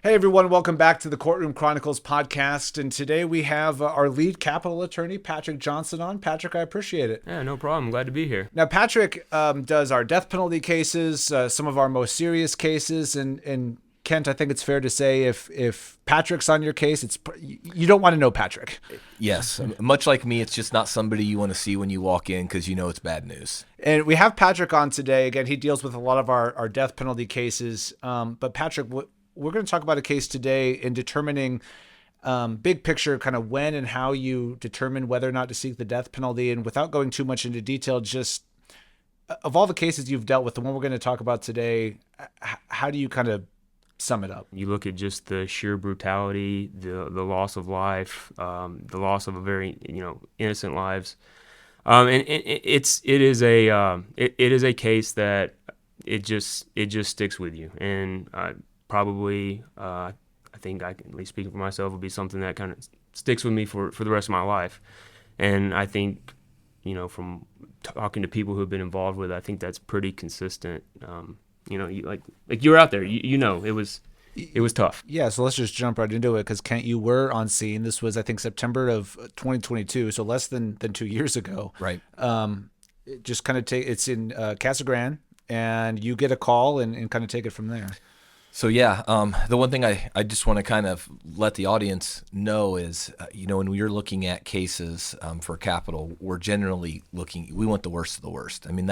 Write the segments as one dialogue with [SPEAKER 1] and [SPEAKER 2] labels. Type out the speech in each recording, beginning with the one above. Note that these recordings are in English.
[SPEAKER 1] Hey everyone, welcome back to the Courtroom Chronicles podcast. And today we have our lead capital attorney, Patrick Johnson, on. Patrick, I appreciate it.
[SPEAKER 2] Yeah, no problem. Glad to be here.
[SPEAKER 1] Now, Patrick does our death penalty cases, some of our most serious cases, and Kent, I think it's fair to say if Patrick's on your case, you don't want to know Patrick.
[SPEAKER 3] Yes, much like me, it's just not somebody you want to see when you walk in because you know it's bad news.
[SPEAKER 1] And we have Patrick on today. Again, he deals with a lot of our death penalty cases. But Patrick, we're going to talk about a case today in determining big picture, kind of when and how you determine whether or not to seek the death penalty. And without going too much into detail, just of all the cases you've dealt with, the one we're going to talk about today, how do you kind of sum it up?
[SPEAKER 2] You look at just the sheer brutality, the loss of life, the loss of a very innocent lives, and it is a case that it just sticks with you, and probably I think I can, at least speaking for myself, will be something that kind of sticks with me for the rest of my life. And I think from talking to people who have been involved with it, I think that's pretty consistent. Like you were out there, it was tough.
[SPEAKER 1] Yeah, so let's just jump right into it because Kent, you were on scene. This was, I think, September of 2022, so less than 2 years ago.
[SPEAKER 3] Right.
[SPEAKER 1] Just kind of it's in Casa Grande, and you get a call and kind of take it from there.
[SPEAKER 3] So yeah, the one thing I just want to kind of let the audience know is, when we're looking at cases for capital, we're generally we want the worst of the worst. I mean,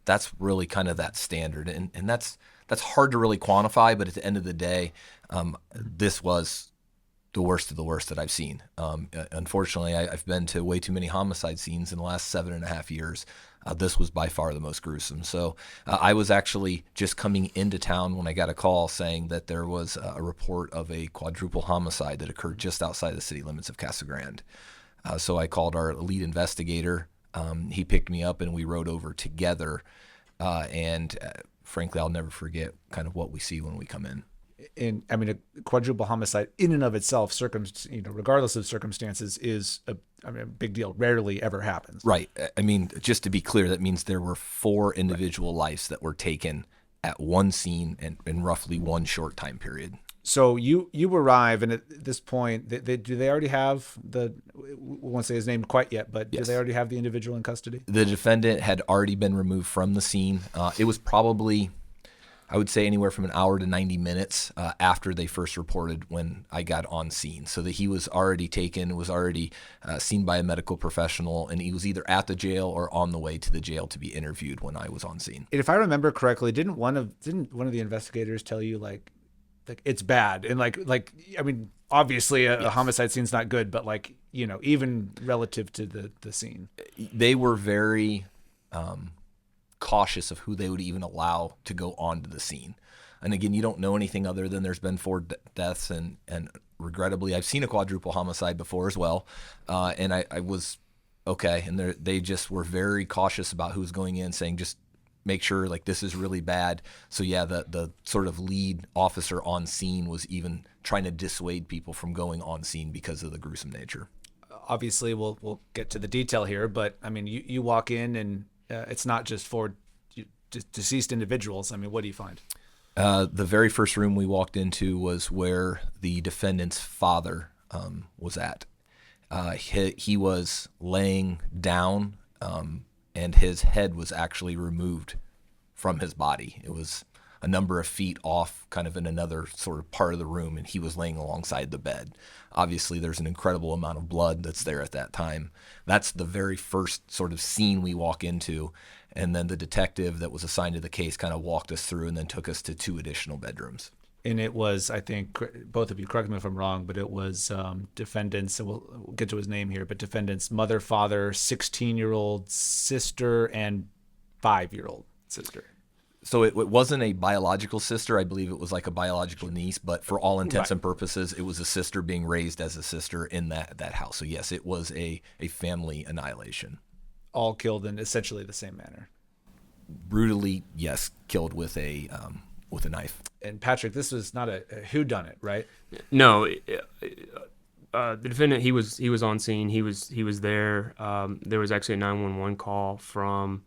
[SPEAKER 3] that's really kind of that standard, and that's hard to really quantify, but at the end of the day, this was the worst of the worst that I've seen. Unfortunately, I've been to way too many homicide scenes in the last 7.5 years. This was by far the most gruesome. So I was actually just coming into town when I got a call saying that there was a report of a quadruple homicide that occurred just outside the city limits of Casa Grande. So I called our lead investigator. He picked me up and we rode over together. Frankly, I'll never forget kind of what we see when we come in.
[SPEAKER 1] And I mean, a quadruple homicide in and of itself, regardless of circumstances, is a big deal. Rarely ever happens.
[SPEAKER 3] Right. I mean, just to be clear, that means there were 4 individual lives that were taken at one scene and in roughly one short time period.
[SPEAKER 1] So you arrive, and at this point, do they already have we won't say his name quite yet, but
[SPEAKER 3] Yes.
[SPEAKER 1] Do they already have the individual in custody?
[SPEAKER 3] The defendant had already been removed from the scene. It was probably, I would say, anywhere from an hour to 90 minutes after they first reported when I got on scene. So that he was already taken, was already seen by a medical professional, and he was either at the jail or on the way to the jail to be interviewed when I was on scene.
[SPEAKER 1] And if I remember correctly, didn't one of the investigators tell you like it's bad, and like I mean, obviously a homicide scene's not good, but even relative to the scene,
[SPEAKER 3] they were very cautious of who they would even allow to go onto the scene. And again, you don't know anything other than there's been 4 deaths, and regrettably, I've seen a quadruple homicide before as well. And I was okay, and they just were very cautious about who's going in, saying just make sure this is really bad. So yeah, the sort of lead officer on scene was even trying to dissuade people from going on scene because of the gruesome nature.
[SPEAKER 1] Obviously, we'll get to the detail here, but I mean, you walk in and it's not just 4 deceased individuals. I mean, what do you find?
[SPEAKER 3] The very first room we walked into was where the defendant's father was at. He was laying down, and his head was actually removed from his body. It was a number of feet off, kind of in another sort of part of the room, and he was laying alongside the bed. Obviously, there's an incredible amount of blood that's there at that time. That's the very first sort of scene we walk into, and then the detective that was assigned to the case kind of walked us through and then took us to 2 additional bedrooms.
[SPEAKER 1] And it was, I think, both of you, correct me if I'm wrong, but it was defendant's, and we'll get to his name here, but defendant's mother, father, 16-year-old sister, and 5-year-old sister.
[SPEAKER 3] So it wasn't a biological sister. I believe it was like a biological niece, but for all intents and purposes, it was a sister being raised as a sister in that house. So yes, it was a family annihilation.
[SPEAKER 1] All killed in essentially the same manner.
[SPEAKER 3] Brutally, yes, killed with a knife.
[SPEAKER 1] And Patrick, this was not a whodunit, right?
[SPEAKER 2] No, the defendant, he was on scene. He was there. There was actually a 911 call from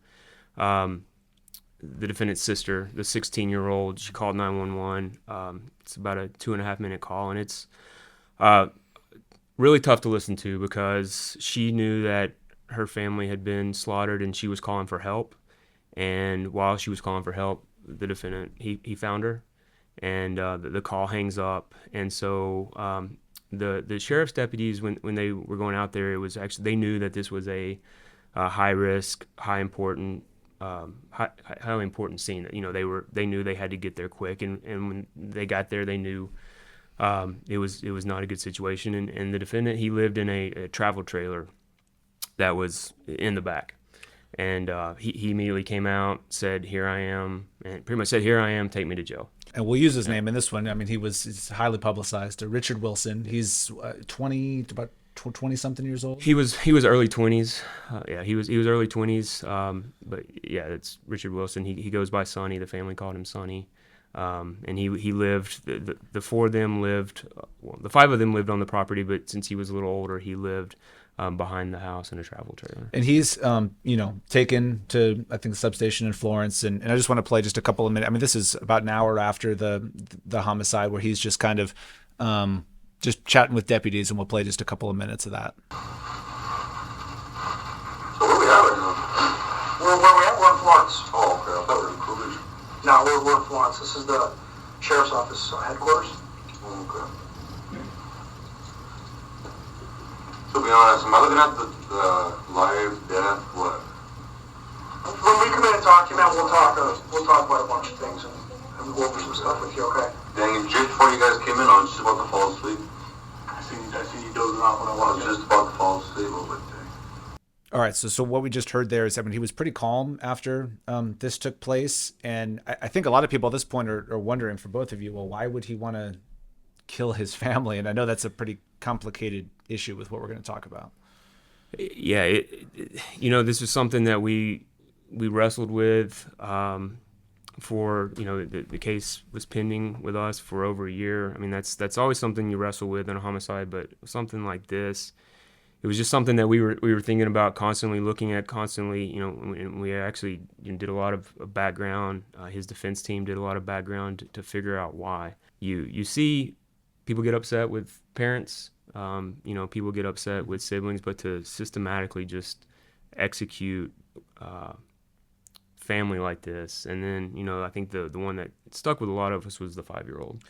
[SPEAKER 2] the defendant's sister, the 16-year-old. She called 911. It's about a 2.5-minute call, and it's really tough to listen to because she knew that her family had been slaughtered and she was calling for help. And while she was calling for help, the defendant, he found her, and the call hangs up. And so the sheriff's deputies, when they were going out there, it was actually, they knew that this was a high risk, highly important scene. You know, they knew they had to get there quick, and when they got there, they knew it was not a good situation. And the defendant, he lived in a travel trailer that was in the back. And he immediately came out, said, "Here I am," and pretty much said, "Here I am, take me to jail."
[SPEAKER 1] And we'll use his name in this one. I mean, he's highly publicized. Richard Wilson. He's 20 something years old.
[SPEAKER 2] He was early 20s. He was early 20s. But yeah, it's Richard Wilson. He goes by Sonny. The family called him Sonny. And he lived. The four of them lived. Well, the five of them lived on the property, but since he was a little older, he lived behind the house in a travel trailer.
[SPEAKER 1] And he's, taken to, I think, the substation in Florence. And I just want to play just a couple of minutes. I mean, this is about an hour after the homicide, where he's just kind of just chatting with deputies, and we'll play just a couple of minutes of that.
[SPEAKER 4] So where we at right now? Where we at? We're in Florence. Oh, okay. I thought we were in Provision. No, we're in Florence. This is the sheriff's office headquarters.
[SPEAKER 5] Oh, okay. To be honest, am I looking at the live, death, what?
[SPEAKER 4] When we come in and talk to you, man, we'll talk about a bunch of things and we'll go over some stuff with you, okay?
[SPEAKER 5] Dang, just before you guys came in, I was just about to fall asleep.
[SPEAKER 4] I see you dozing off when I
[SPEAKER 5] I
[SPEAKER 4] walked
[SPEAKER 5] was
[SPEAKER 4] in.
[SPEAKER 5] just about to fall asleep.
[SPEAKER 1] All right, so what we just heard there is, I mean, he was pretty calm after this took place, and I think a lot of people at this point are wondering, for both of you, well, why would he want to kill his family? And I know that's a pretty complicated issue with what we're going to talk about.
[SPEAKER 2] Yeah, this is something that we wrestled with for, the case was pending with us for over a year. I mean, that's always something you wrestle with in a homicide, but something like this, it was just something that we were thinking about, constantly looking at, and we actually did a lot of background. His defense team did a lot of background to figure out why. You see people get upset with parents, people get upset with siblings, but to systematically just execute family like this. And then, I think the one that stuck with a lot of us was the 5-year-old.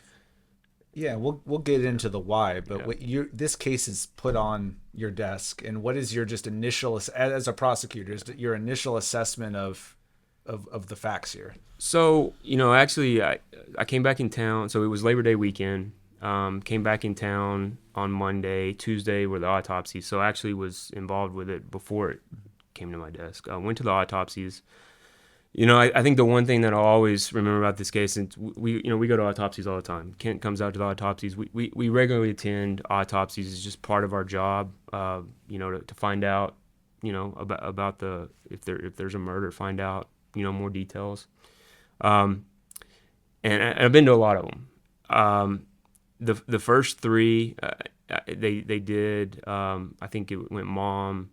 [SPEAKER 1] Yeah, we'll get into the why, but this case is put on your desk, and what is your just initial, as a prosecutor, is your initial assessment of the facts here?
[SPEAKER 2] So, actually, I came back in town. So it was Labor Day weekend. Came back in town on Monday. Tuesday were the autopsies. So I actually was involved with it before it came to my desk. I went to the autopsies. I think the one thing that I'll always remember about this case, and we go to autopsies all the time. Kent comes out to the autopsies. We regularly attend autopsies. It's just part of our job, to find out, about if there's a murder, find out, more details. And I've been to a lot of them. The first three, they did, I think it went mom,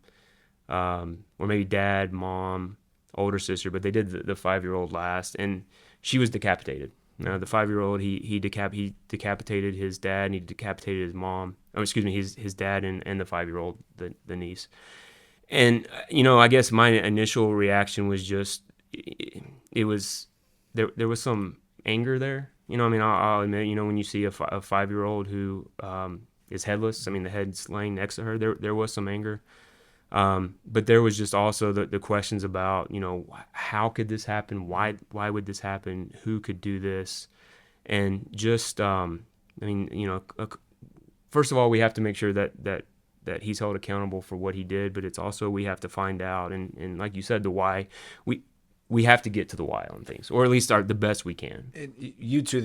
[SPEAKER 2] or maybe dad, mom, older sister, but they did the 5-year-old last, and she was decapitated. Now the 5-year-old, he decapitated his dad, and he decapitated his mom. Oh, excuse me, his dad and the 5-year-old, the niece. And I guess my initial reaction was just, it was there was some anger there. I'll admit, when you see a 5-year-old who is headless, I mean, the head's laying next to her, there was some anger. But there was just also the questions about, how could this happen? Why would this happen? Who could do this? And just, first of all, we have to make sure that he's held accountable for what he did, but it's also, we have to find out. And like you said, the why, we have to get to the why on things, or at least the best we can.
[SPEAKER 1] You two,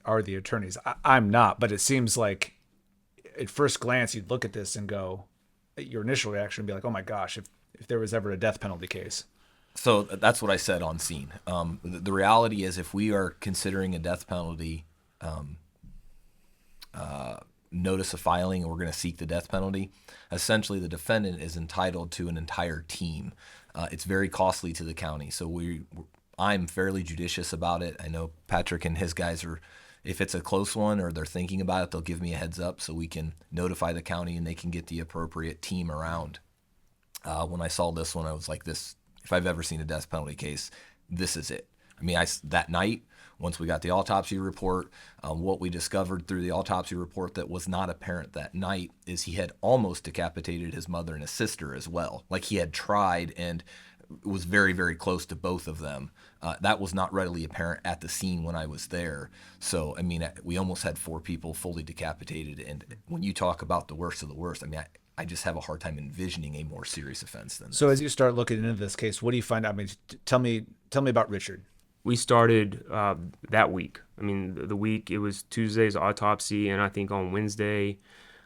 [SPEAKER 1] are the attorneys. I'm not, but it seems like at first glance, you'd look at this and go, your initial reaction would be like, oh my gosh, if there was ever a death penalty case.
[SPEAKER 3] So that's what I said on scene. The reality is, if we are considering a death penalty notice of filing, and we're going to seek the death penalty, essentially the defendant is entitled to an entire team. It's very costly to the county. So I'm fairly judicious about it. I know Patrick and his guys are, if it's a close one or they're thinking about it, they'll give me a heads up so we can notify the county and they can get the appropriate team around. When I saw this one, I was like, this, if I've ever seen a death penalty case, this is it. I mean, that night, once we got the autopsy report, what we discovered through the autopsy report that was not apparent that night is he had almost decapitated his mother and his sister as well. Like he had tried and was very, very close to both of them. That was not readily apparent at the scene when I was there. So, I mean, we almost had 4 people fully decapitated. And when you talk about the worst of the worst, I mean, I just have a hard time envisioning a more serious offense than this.
[SPEAKER 1] So as you start looking into this case, what do you find out? I mean, tell me about Richard.
[SPEAKER 2] We started that week. I mean, the week, it was Tuesday's autopsy, and I think on Wednesday,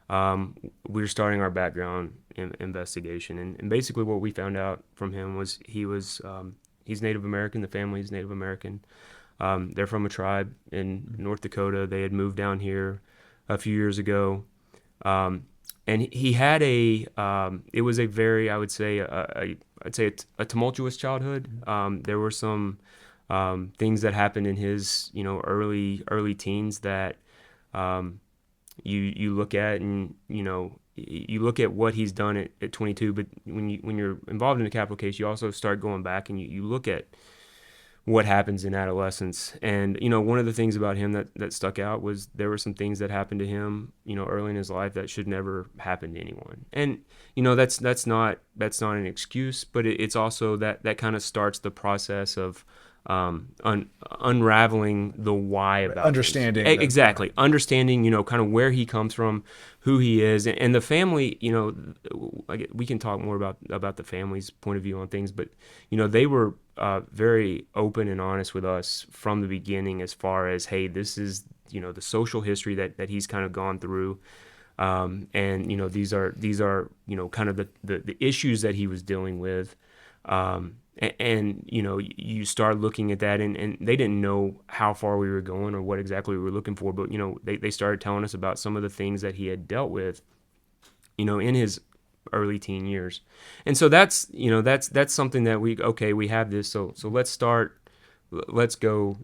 [SPEAKER 2] we were starting our background investigation. And basically what we found out from him was he's Native American. The family's Native American. They're from a tribe in North Dakota. They had moved down here a few years ago. And he had it was a very, I would say, I'd say a tumultuous childhood. There were some things that happened in his, early teens that you look at, and you look at what he's done at 22. But when you're involved in a capital case, you also start going back and you look at what happens in adolescence. And one of the things about him that stuck out was there were some things that happened to him early in his life that should never happen to anyone. And that's not an excuse, but it's also that kind of starts the process of unraveling the why about
[SPEAKER 1] understanding
[SPEAKER 2] things. Exactly, understanding kind of where he comes from, who he is, and the family. We can talk more about the family's point of view on things, but they were very open and honest with us from the beginning as far as, hey, this is the social history that he's kind of gone through, and these are kind of the issues that he was dealing with. And you start looking at that, and they didn't know how far we were going or what exactly we were looking for, but they started telling us about some of the things that he had dealt with in his early teen years. And so that's something that we have this, so let's go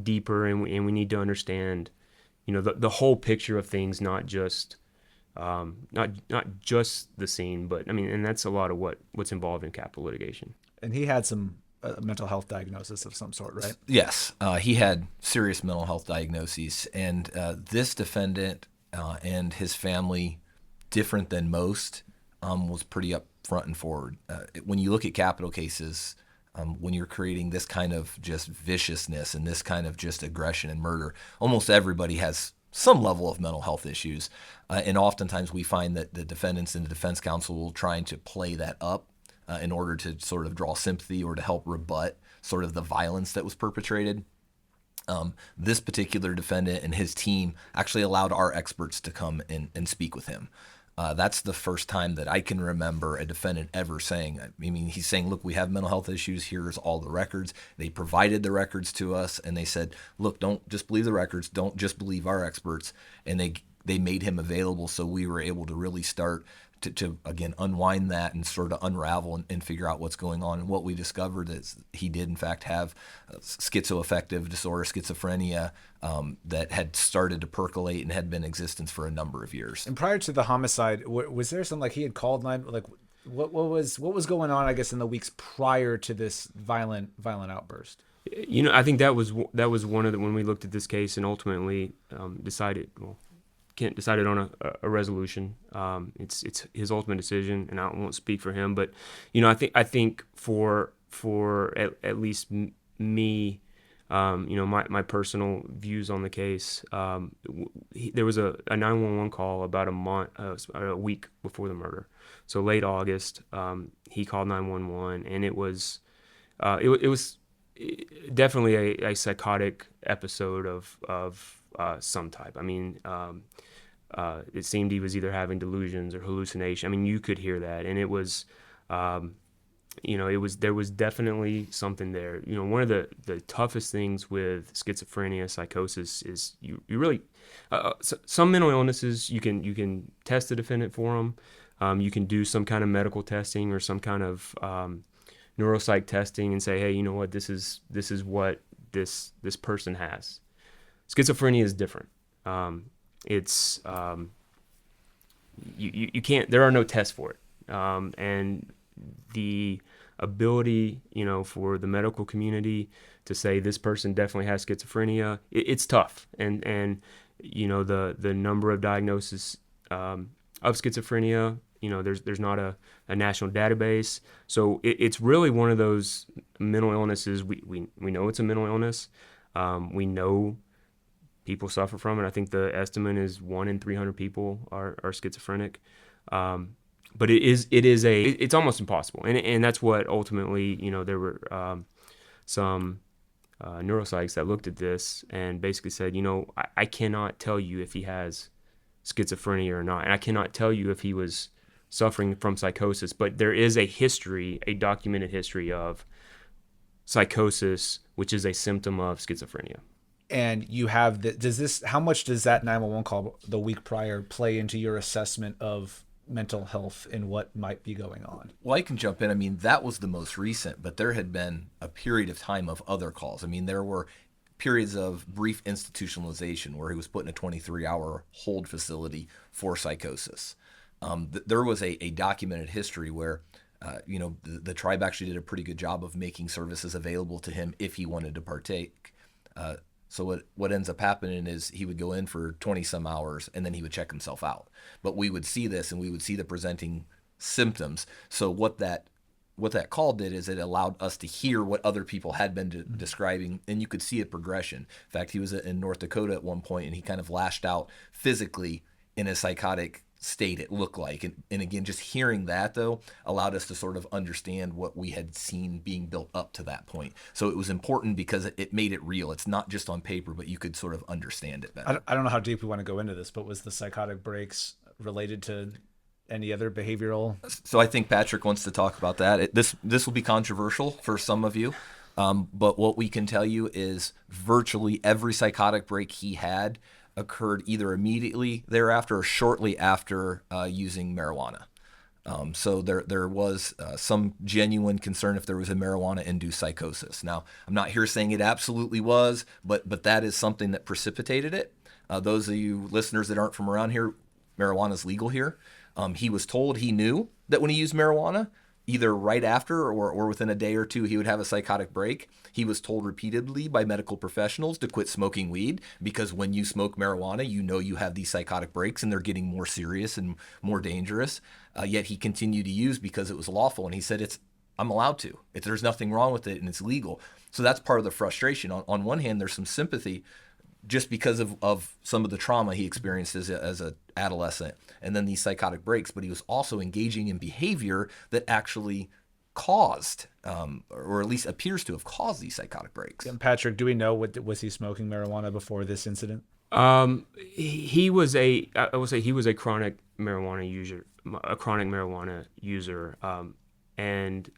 [SPEAKER 2] deeper, and we need to understand the whole picture of things, not just the scene, but I mean, and that's a lot of what's involved in capital litigation.
[SPEAKER 1] And he had some mental health diagnosis of some sort, right?
[SPEAKER 3] Yes, he had serious mental health diagnoses, and this defendant and his family, different than most, was pretty upfront and forward. When you look at capital cases, when you're creating this kind of just viciousness and this kind of just aggression and murder, almost everybody has some level of mental health issues, and oftentimes we find that the defendants and the defense counsel will try to play that up in order to sort of draw sympathy or to help rebut sort of the violence that was perpetrated. This particular defendant and his team actually allowed our experts to come and speak with him. That's the first time that I can remember a defendant ever saying, I mean, he's saying, look, we have mental health issues. Here's all the records. They provided the records to us, and they said, look, don't just believe the records. Don't just believe our experts. And they made him available, so we were able to really start to again, unwind that and sort of unravel and figure out what's going on. And what we discovered is he did, in fact, have schizoaffective disorder, schizophrenia, that had started to percolate and had been in existence for a number of years.
[SPEAKER 1] And prior to the homicide, was there some, like, he had called what was going on, I guess, in the weeks prior to this violent outburst?
[SPEAKER 2] I think that was one of the, when we looked at this case and ultimately decided on a resolution. It's his ultimate decision, and I won't speak for him. But I think for at least me, my personal views on the case. There was a 911 call about a week before the murder. So late August, he called 911, and it was definitely a psychotic episode of some type. I mean. It seemed he was either having delusions or hallucination. I mean, you could hear that, and it was, there was definitely something there. One of the toughest things with schizophrenia, psychosis, is you really, some mental illnesses you can test the defendant for them. You can do some kind of medical testing or some kind of neuropsych testing and say, hey, you know what, this is what this person has. Schizophrenia is different. It's you can't. There are no tests for it, and the ability, for the medical community to say this person definitely has schizophrenia, it's tough. And the number of diagnoses of schizophrenia, there's not a national database. So it's really one of those mental illnesses. We know it's a mental illness. We know people suffer from it. I think the estimate is 1 in 300 people are schizophrenic. But it's almost impossible. And that's what ultimately, there were some neuropsychs that looked at this and basically said, I cannot tell you if he has schizophrenia or not. And I cannot tell you if he was suffering from psychosis, but there is a documented history of psychosis, which is a symptom of schizophrenia.
[SPEAKER 1] And you have how much does that 911 call the week prior play into your assessment of mental health and what might be going on?
[SPEAKER 3] Well, I can jump in. I mean, that was the most recent, but there had been a period of time of other calls. I mean, there were periods of brief institutionalization where he was put in a 23-hour hold facility for psychosis. There was a documented history where, the tribe actually did a pretty good job of making services available to him if he wanted to partake. So what ends up happening is he would go in for 20 some hours and then he would check himself out. But we would see this and we would see the presenting symptoms. So what that call did is it allowed us to hear what other people had been describing, and you could see a progression. In fact, he was in North Dakota at one point and he kind of lashed out physically in a psychotic state, it looked like. And again, just hearing that, though, allowed us to sort of understand what we had seen being built up to that point. So it was important because it made it real. It's not just on paper, but you could sort of understand it better.
[SPEAKER 1] I don't know how deep we want to go into this, but was the psychotic breaks related to any other behavioral?
[SPEAKER 3] So I think Patrick wants to talk about that. This will be controversial for some of you, but what we can tell you is virtually every psychotic break he had occurred either immediately thereafter or shortly after using marijuana. So there was some genuine concern if there was a marijuana-induced psychosis. Now, I'm not here saying it absolutely was, but that is something that precipitated it. Those of you listeners that aren't from around here, marijuana is legal here. He was told he knew that when he used marijuana, either right after or within a day or two, he would have a psychotic break. He was told repeatedly by medical professionals to quit smoking weed because when you smoke marijuana, you have these psychotic breaks and they're getting more serious and more dangerous. Yet he continued to use because it was lawful. And he said, I'm allowed to. There's nothing wrong with it and it's legal. So that's part of the frustration. On one hand, there's some sympathy just because of some of the trauma he experienced as an adolescent and then these psychotic breaks, but he was also engaging in behavior that actually caused, or at least appears to have caused these psychotic breaks.
[SPEAKER 1] And Patrick, do we know was he smoking marijuana before this incident?
[SPEAKER 2] He was I would say he was a chronic marijuana user, and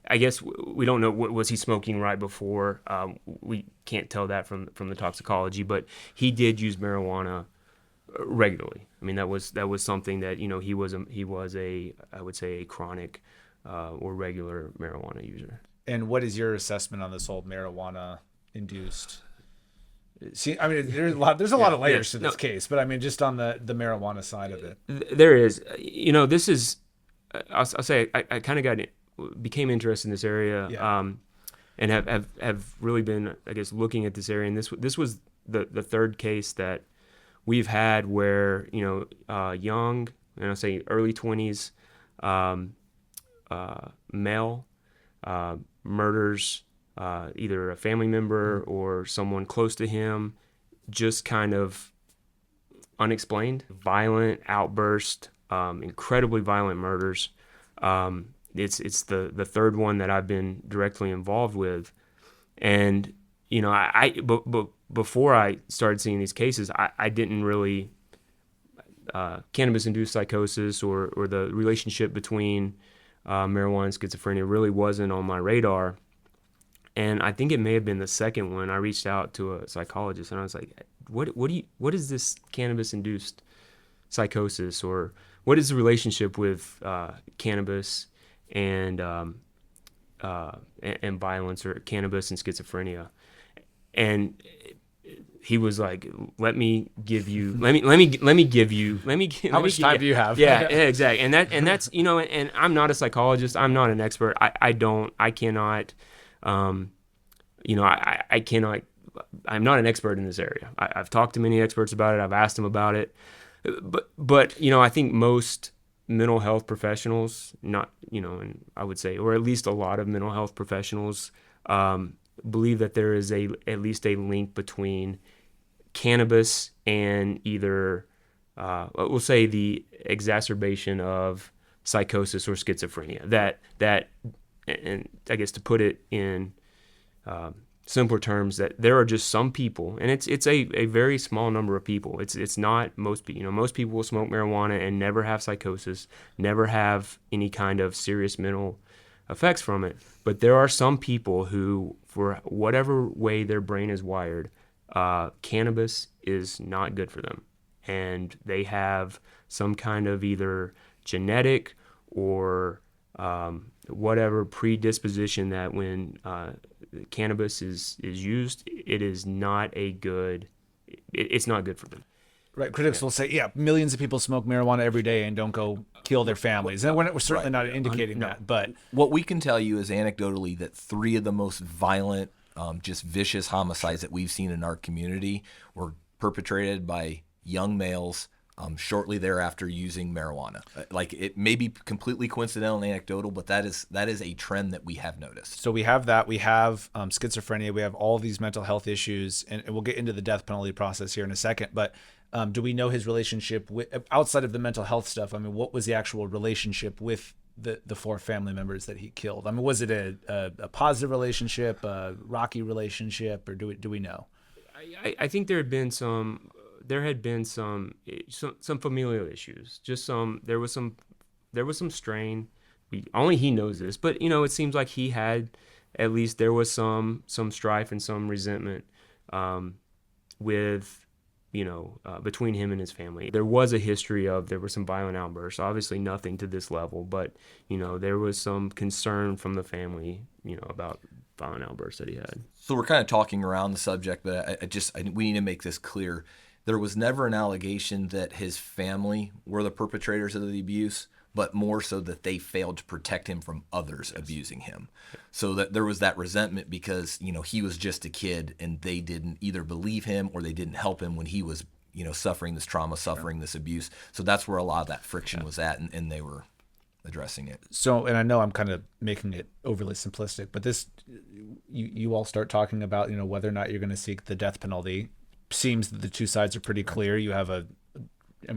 [SPEAKER 2] I guess we don't know was he smoking right before. We can't tell that from the toxicology, but he did use marijuana regularly. I mean, that was something that he was a I would say a chronic or regular marijuana user.
[SPEAKER 1] And what is your assessment on this whole marijuana induced? See, I mean, there's a lot of layers to this case, but I mean, just on the marijuana side of it,
[SPEAKER 2] there is. This is. I'll say I kind of became interested in this area, and have really been, I guess, looking at this area. And this was the third case that we've had where young, and I'll say early 20s, male murders either a family member or someone close to him, just kind of unexplained, violent outburst, incredibly violent murders. It's the third one that I've been directly involved with, and but before I started seeing these cases, I didn't really cannabis-induced psychosis or the relationship between marijuana and schizophrenia really wasn't on my radar. And I think it may have been the second one. I reached out to a psychologist and I was like, what is this cannabis-induced psychosis, or what is the relationship with cannabis and and violence, or cannabis and schizophrenia. And he was like, let me give you how
[SPEAKER 1] much time do you have?
[SPEAKER 2] Yeah, exactly. And that's, and I'm not a psychologist. I'm not an expert. I cannot, I'm not an expert in this area. I've talked to many experts about it. I've asked them about it. But I think most mental health professionals, and I would say, or at least a lot of mental health professionals, believe that there is at least a link between cannabis and either, we'll say, the exacerbation of psychosis or schizophrenia. That, and I guess to put it in simpler terms, that there are just some people, and it's a very small number of people. It's not most people. Most people will smoke marijuana and never have psychosis, never have any kind of serious mental effects from it. But there are some people who, for whatever way their brain is wired, cannabis is not good for them, and they have some kind of either genetic or whatever predisposition that when cannabis is used, it's not good for them.
[SPEAKER 1] Right. Critics will say, yeah, millions of people smoke marijuana every day and don't go kill their families. And we're certainly not indicating that. But
[SPEAKER 3] what we can tell you is anecdotally that 3 of the most violent, just vicious homicides that we've seen in our community were perpetrated by young males shortly thereafter using marijuana. Like, it may be completely coincidental and anecdotal, but that is a trend that we have noticed.
[SPEAKER 1] So we have that. We have schizophrenia. We have all these mental health issues, and we'll get into the death penalty process here in a second. But do we know his relationship outside of the mental health stuff? I mean, what was the actual relationship with the 4 family members that he killed? I mean, was it a positive relationship, a rocky relationship, or do we know?
[SPEAKER 2] I think there had been some familial issues. Just there was some strain. Only he knows this, but it seems like he had, at least there was some strife and some resentment with between him and his family. There was a history there were some violent outbursts. Obviously nothing to this level, but there was some concern from the family about violent outbursts that he had.
[SPEAKER 3] So we're kind of talking around the subject, but we need to make this clear. There was never an allegation that his family were the perpetrators of the abuse, but more so that they failed to protect him from others abusing him. So that there was that resentment because, he was just a kid and they didn't either believe him or they didn't help him when he was, suffering this trauma, suffering this abuse. So that's where a lot of that friction was at, and they were addressing it.
[SPEAKER 1] So, and I know I'm kind of making it overly simplistic, but this, you all start talking about, whether or not you're going to seek the death penalty. Seems that the two sides are pretty clear. You have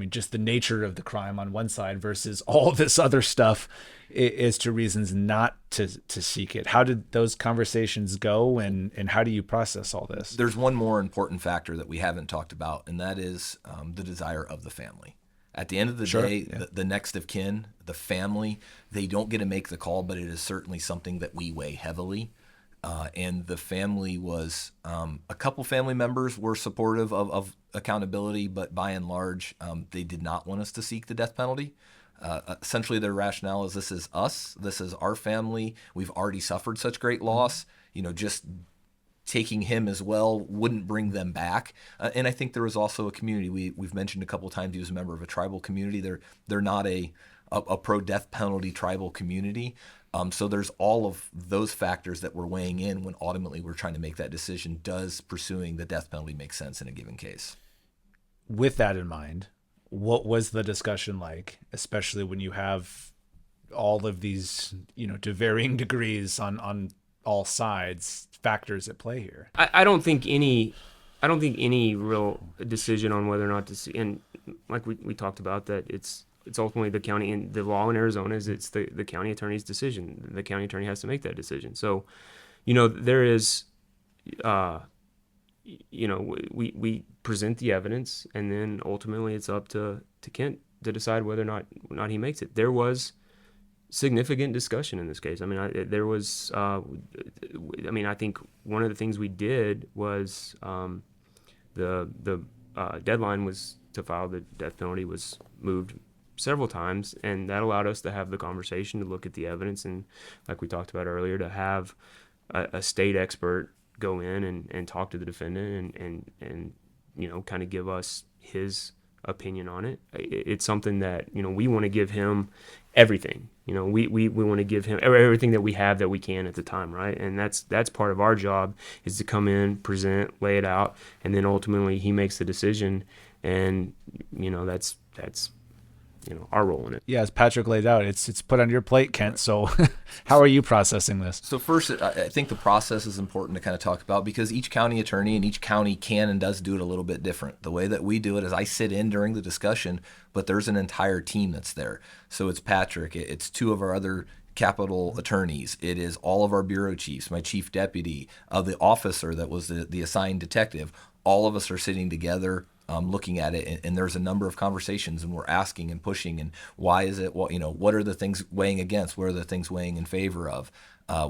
[SPEAKER 1] just the nature of the crime on one side versus all this other stuff as to reasons not to seek it. How did those conversations go, and how do you process all this?
[SPEAKER 3] There's one more important factor that we haven't talked about, and that is the desire of the family. At the end of the day, the next of kin, the family, they don't get to make the call, but it is certainly something that we weigh heavily. And the family was, a couple family members were supportive of accountability, but by and large, they did not want us to seek the death penalty. Essentially, their rationale is, this is us, this is our family, we've already suffered such great loss, just taking him as well wouldn't bring them back. And I think there was also a community, we've mentioned a couple of times he was a member of a tribal community. They're not a pro-death penalty tribal community. So there's all of those factors that we're weighing in when ultimately we're trying to make that decision. Does pursuing the death penalty make sense in a given case?
[SPEAKER 1] With that in mind, what was the discussion like, especially when you have all of these, to varying degrees on all sides, factors at play here?
[SPEAKER 2] I don't think any real decision on whether or not to see, and like we talked about, that it's ultimately the county, and the law in Arizona is it's the county attorney's decision. The county attorney has to make that decision. So, there is, we present the evidence, and then ultimately it's up to Kent to decide whether or not he makes it. There was significant discussion in this case. I mean, there was, I think one of the things we did was the deadline was to file the death penalty was moved several times, and that allowed us to have the conversation, to look at the evidence, and like we talked about earlier, to have a state expert go in and talk to the defendant and kind of give us his opinion on it. It's something that, we want to give him everything. We want to give him everything that we have that we can at the time, right? And that's part of our job, is to come in, present, lay it out, and then ultimately he makes the decision, and that's our role in it.
[SPEAKER 1] Yeah, as Patrick laid out, it's put on your plate, Kent. So how are you processing this?
[SPEAKER 3] So first, I think the process is important to kind of talk about, because each county attorney and each county can and does do it a little bit different. The way that we do it is I sit in during the discussion, but there's an entire team that's there. So it's Patrick, it's two of our other capital attorneys, it is all of our bureau chiefs, my chief deputy, the officer that was the assigned detective. All of us are sitting together, looking at it, and there's a number of conversations, and we're asking and pushing, and why is it, what are the things weighing against, what are the things weighing in favor of.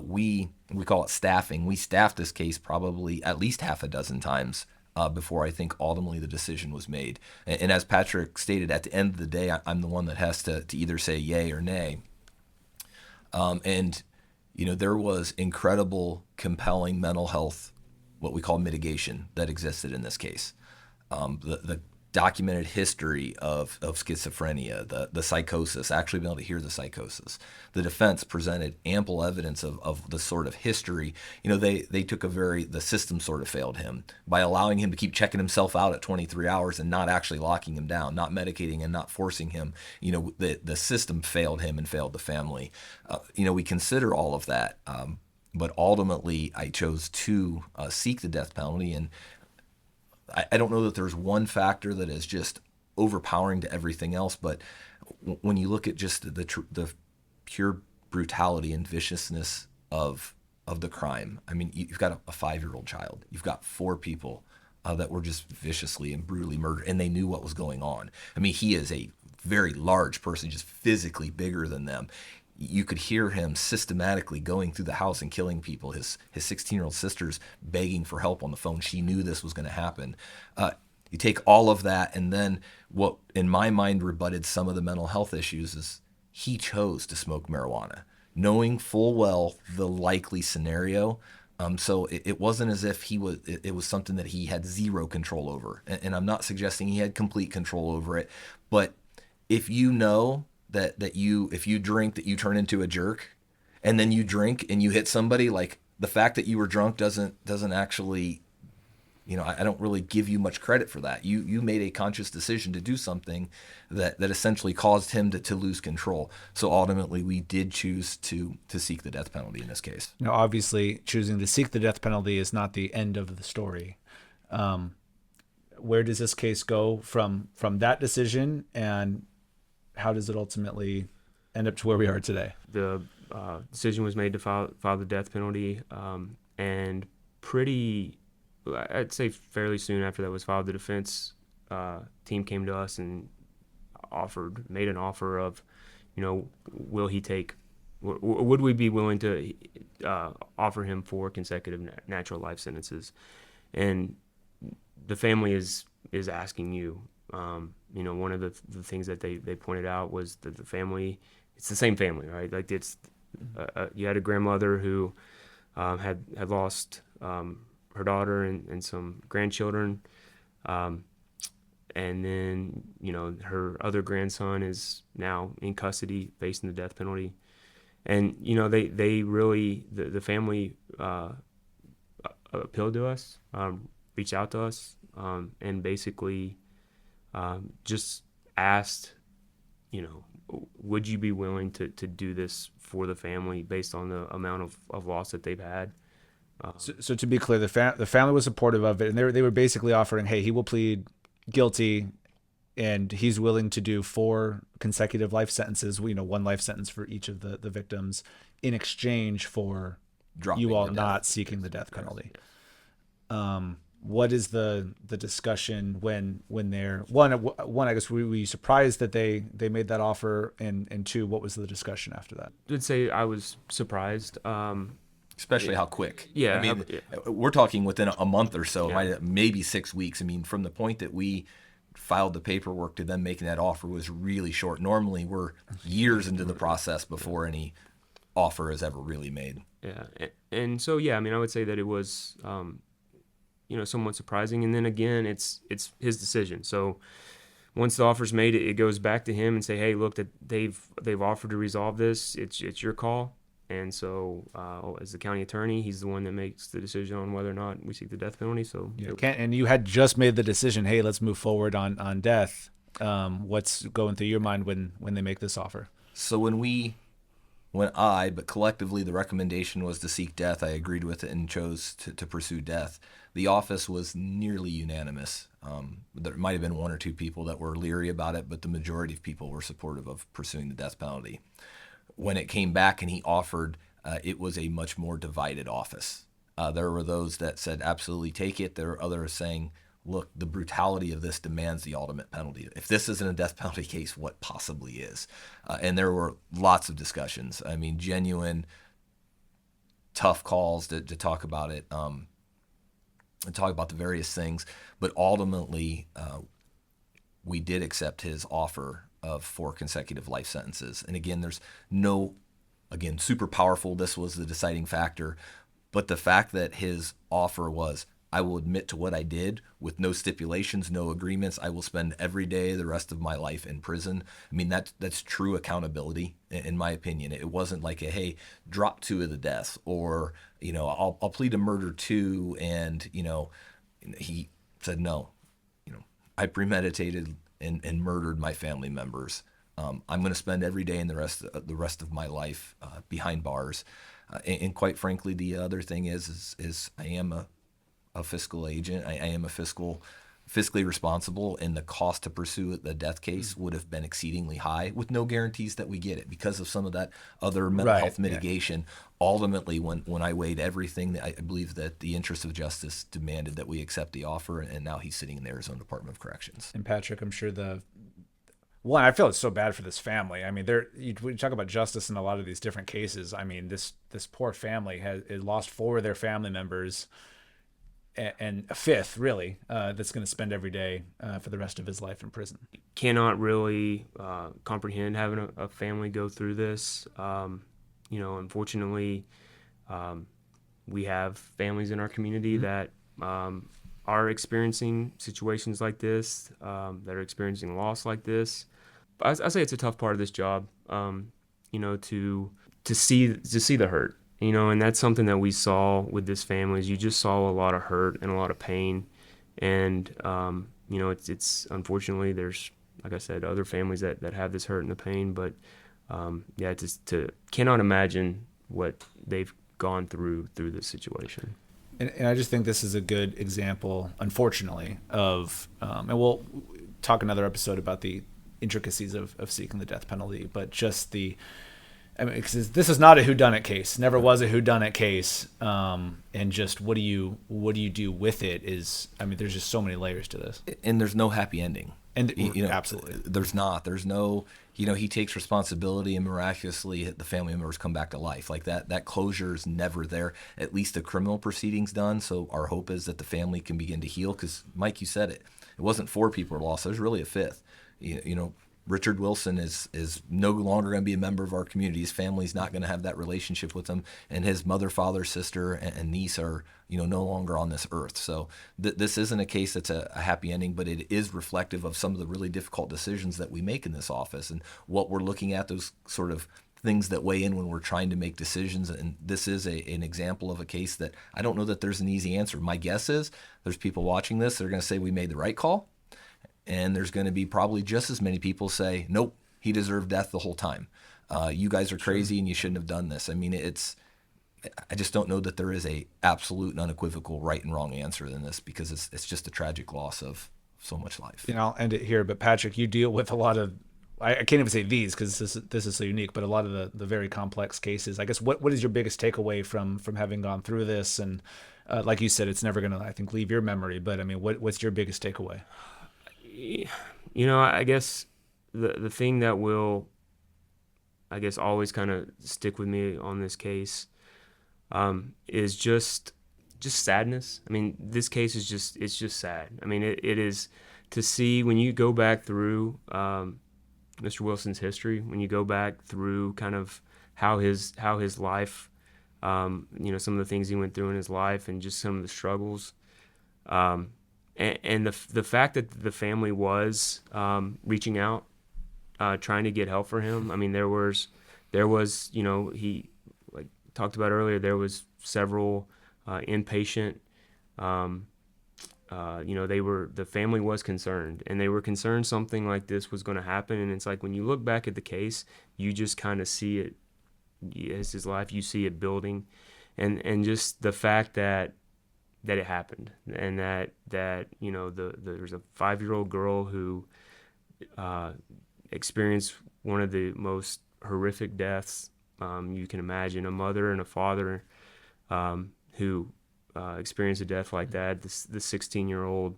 [SPEAKER 3] We call it staffing. We staffed this case probably at least half a dozen times before I think ultimately the decision was made. And as Patrick stated, at the end of the day, I'm the one that has to either say yay or nay. There was incredible, compelling mental health, what we call mitigation, that existed in this case. The documented history of schizophrenia, the psychosis, actually being able to hear the psychosis. The defense presented ample evidence of the sort of history. They took the system sort of failed him by allowing him to keep checking himself out at 23 hours and not actually locking him down, not medicating and not forcing him. The system failed him and failed the family. We consider all of that. But ultimately, I chose to seek the death penalty, and I don't know that there's one factor that is just overpowering to everything else, but when you look at just the pure brutality and viciousness of the crime, I mean, you've got a 5-year-old child, you've got 4 people that were just viciously and brutally murdered, and they knew what was going on. I mean, he is a very large person, just physically bigger than them. You could hear him systematically going through the house and killing people. His 16-year-old sister's begging for help on the phone. She knew this was going to happen. You take all of that, and then what, in my mind, rebutted some of the mental health issues is he chose to smoke marijuana, knowing full well the likely scenario. So it wasn't as if it was something that he had zero control over. And I'm not suggesting he had complete control over it, but if you know that if you drink, that you turn into a jerk, and then you drink and you hit somebody, like, the fact that you were drunk doesn't actually, I don't really give you much credit for that. You made a conscious decision to do something that essentially caused him to lose control. So ultimately, we did choose to seek the death penalty in this case.
[SPEAKER 1] Obviously, choosing to seek the death penalty is not the end of the story. Where does this case go from that decision, and how does it ultimately end up to where we are today?
[SPEAKER 2] The decision was made to file the death penalty, and I'd say fairly soon after that was filed, the defense team came to us and made an offer of, would we be willing to offer him 4 consecutive natural life sentences? And the family is asking you. One of the things that they pointed out was that the family, it's the same family, right? Like, it's you had a grandmother who had lost her daughter and some grandchildren, and then her other grandson is now in custody facing the death penalty, and they really, the family appealed to us, reached out to us, and basically just asked, would you be willing to do this for the family based on the amount of loss that they've had?
[SPEAKER 1] So to be clear, the family was supportive of it, and they were basically offering, hey, he will plead guilty, and he's willing to do 4 consecutive life sentences, 1 life sentence for each of the victims, in exchange for you all not seeking the death penalty. What is the discussion when they're one? I guess were you surprised that they made that offer, and 2, what was the discussion after that?
[SPEAKER 2] I'd say I was surprised,
[SPEAKER 3] especially how quick.
[SPEAKER 2] Yeah,
[SPEAKER 3] we're talking within a month or so, maybe 6 weeks. I mean, from the point that we filed the paperwork to them making that offer was really short. Normally, we're years into the process before any offer is ever really made.
[SPEAKER 2] Yeah, and so I mean, I would say that it was, somewhat surprising. And then again, it's his decision. So once the offer's made, it goes back to him and say, hey, look, that they've offered to resolve this. It's your call. And so, as the county attorney, he's the one that makes the decision on whether or not we seek the death penalty. So,
[SPEAKER 1] and you had just made the decision, hey, let's move forward on death. What's going through your mind when they make this offer?
[SPEAKER 3] So but collectively the recommendation was to seek death, I agreed with it and chose to pursue death. The office was nearly unanimous. There might have been one or two people that were leery about it, but the majority of people were supportive of pursuing the death penalty. When it came back and he offered, it was a much more divided office. There were those that said, absolutely take it. There were others saying, look, the brutality of this demands the ultimate penalty. If this isn't a death penalty case, what possibly is? And there were lots of discussions. I mean, genuine, tough calls to talk about it, and talk about the various things. But ultimately, we did accept his offer of 4 consecutive life sentences. And again, there's super powerful. This was the deciding factor. But the fact that his offer was, I will admit to what I did with no stipulations, no agreements. I will spend every day the rest of my life in prison. I mean, that's true accountability, in my opinion. It wasn't like hey, drop 2 of the deaths, or, I'll plead to murder 2. And, he said, no, I premeditated and murdered my family members. I'm going to spend every day in the rest of my life behind bars. And quite frankly, the other thing is I am a fiscal agent. I am fiscally responsible, and the cost to pursue the death case would have been exceedingly high, with no guarantees that we get it because of some of that other mental health mitigation. Yeah. Ultimately, when I weighed everything, I believe that the interest of justice demanded that we accept the offer, and now he's sitting in the Arizona Department of Corrections.
[SPEAKER 1] And Patrick, I'm sure I feel it's so bad for this family. I mean, we talk about justice in a lot of these different cases. I mean, this poor family has lost 4 of their family members, and a 5th, really, that's going to spend every day for the rest of his life in prison.
[SPEAKER 2] Cannot really comprehend having a family go through this. Unfortunately, we have families in our community that are experiencing situations like this, that are experiencing loss like this. But I say it's a tough part of this job, to see the hurt. And that's something that we saw with this family. Is you just saw a lot of hurt and a lot of pain, and it's unfortunately there's, like I said, other families that have this hurt and the pain. But cannot imagine what they've gone through this situation.
[SPEAKER 1] And I just think this is a good example, unfortunately, of and we'll talk another episode about the intricacies of seeking the death penalty, but just because this is not a whodunit case, never was a whodunit case, and just what do you do with it is, there's just so many layers to this,
[SPEAKER 3] and there's no happy ending,
[SPEAKER 1] and absolutely
[SPEAKER 3] there's no he takes responsibility, and miraculously the family members come back to life. Like that closure is never there. At least the criminal proceedings done. So our hope is that the family can begin to heal, because Mike, you said it wasn't 4 people lost, there's really a 5th. Richard Wilson is no longer going to be a member of our community. His family's not going to have that relationship with him, and his mother, father, sister, and niece are no longer on this earth. So this isn't a case that's a happy ending, but it is reflective of some of the really difficult decisions that we make in this office, and what we're looking at, those sort of things that weigh in when we're trying to make decisions. And this is an example of a case that I don't know that there's an easy answer. My guess is there's people watching this that are going to say we made the right call. And there's going to be probably just as many people say, nope, he deserved death the whole time. You guys are crazy and you shouldn't have done this. I mean, I just don't know that there is a absolute and unequivocal right and wrong answer in this, because it's just a tragic loss of so much life.
[SPEAKER 1] I'll end it here. But Patrick, you deal with a lot of, I can't even say these because this is so unique, but a lot of the very complex cases. I guess what is your biggest takeaway from having gone through this? And like you said, it's never going to, I think, leave your memory. But what's your biggest takeaway?
[SPEAKER 2] I guess the thing that will, I guess, always kind of stick with me on this case is just sadness. I mean, this case is it's just sad. I mean, it is to see when you go back through Mr. Wilson's history, when you go back through kind of how his life, some of the things he went through in his life and just some of the struggles, and the fact that the family was reaching out, trying to get help for him. I mean, there was he, like talked about earlier, there was several inpatient. The family was concerned, and they were concerned something like this was going to happen. And it's like when you look back at the case, you just kind of see it as his life. You see it building, and just the fact that it happened, and that there's a 5-year-old girl who experienced one of the most horrific deaths you can imagine. A mother and a father who experienced a death like that. The 16-year-old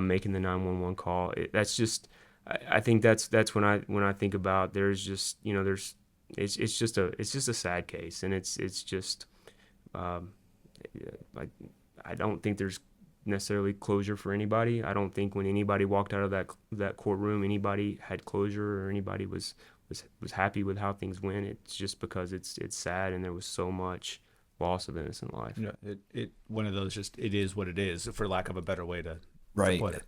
[SPEAKER 2] making the 911 call. That's just. I think that's when I think about there's just it's just a sad case, and it's just like I don't think there's necessarily closure for anybody. I don't think when anybody walked out of that courtroom, anybody had closure or anybody was happy with how things went. It's just because it's sad, and there was so much loss of innocent life.
[SPEAKER 1] It one of those, just it is what it is, for lack of a better way to
[SPEAKER 3] Right.
[SPEAKER 1] put it.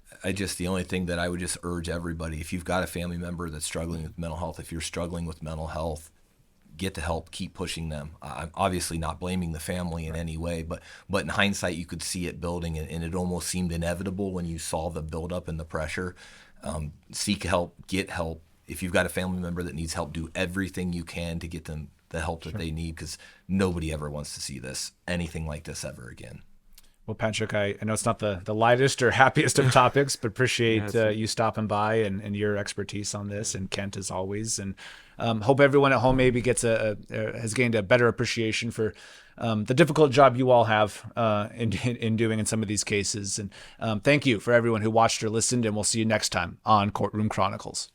[SPEAKER 3] The only thing that I would just urge everybody, if you've got a family member that's struggling with mental health, if you're struggling with mental health, get the help, keep pushing them. I'm obviously not blaming the family in any way, but in hindsight, you could see it building, and it almost seemed inevitable when you saw the buildup and the pressure. Seek help, get help. If you've got a family member that needs help, do everything you can to get them the help that they need, because nobody ever wants to see anything like this ever again.
[SPEAKER 1] Well, Patrick, I know it's not the lightest or happiest of topics, but appreciate you stopping by and your expertise on this, and Kent as always. And hope everyone at home maybe has gained a better appreciation for the difficult job you all have in doing in some of these cases. And thank you for everyone who watched or listened, and we'll see you next time on Courtroom Chronicles.